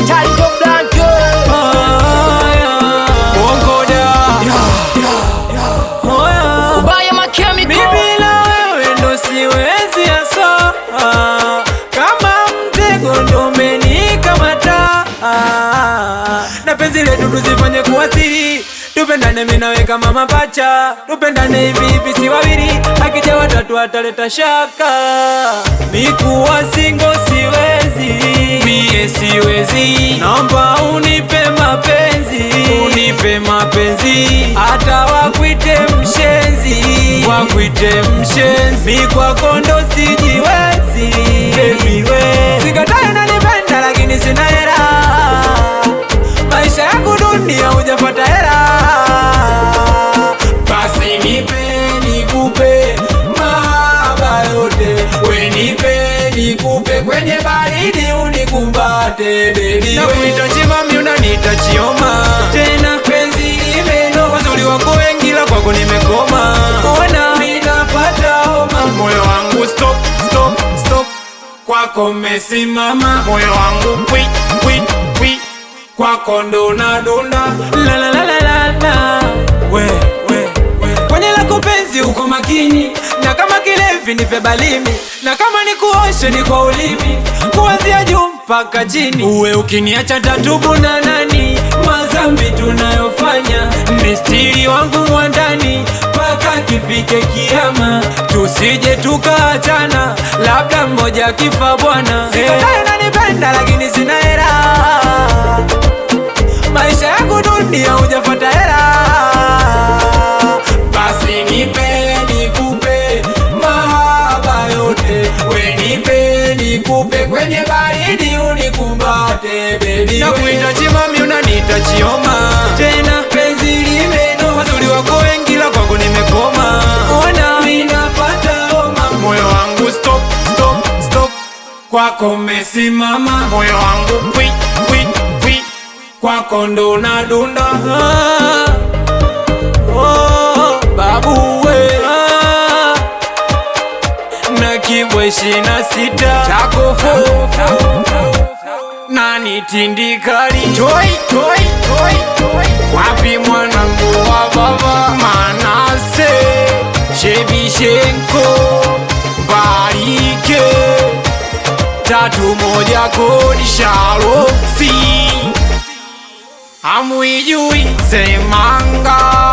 Metallic Blanco Ubaya Makemiko. Mimi na wewe ndo siwezi aso, kama mtego ndo umenikamata, na penzi letu tuzifanye kuwa siri, tupendane mimi nawe kama mapacha, tupendane hivi hivi si wawili, akija watatu ataleta shaka. Mikuwa single siwezi, mie siwezi, naomba unipe mapenzi, unipe mapenzi, hata wakuite mshenzi, wakuite mshenzi, mi kwako ndo sijiwezi. Baby we sikatai unanipenda lakini sina hela, maisha yangu dunia hujafuata hela, basi nipe nikupe mahaba yote, we nipe nikupe, kwenye baridi unikumbate baby. Na kuita chimami unaniita chioma, tena penzi limeno, wazuri wako wengi la kwako nimekoma, ona minapata homa, moyo wangu stop stop stop, kwako mesimama, moyo wangu kwi kwi kwi, kwako ndo nadunda la la la la la la. We kwenye lako penzi uko makini, na kama kilevi nipe balimi, na kama nikuoshe ni kwa ulimi, kuanzia juu mpaka chini. Uwe ukiniacha tatubu na nani, mazambi tunayofanya, mistiri wangu mwandani, mpaka kifike kiyama, tusije tukaachana, labda mmoja kifa bwana. Sikatai unanipenda lakini sina hela, maisha yangu dunia hujafuata hela, basi nipe nikupe mahaba yote, we nipe nikupe, kwenye baridi unikumbate baby. Na kuita chimami unaniita chioma, tena penzi limeno, wazuri wako wengi la kwako nimekoma, ona minapata homa, moyo wangu stop stop stop, kwako mesimama, moyo wangu kwi kwi kwi, kwako ndo nadunda. Babu we na kibwe 26 chakofo nani tindikali toy toy toy toy, wapi mwanangu wa baba Manase Shebishenko Barike tatu moja kodi Shaloksi, hamuijui Semanga.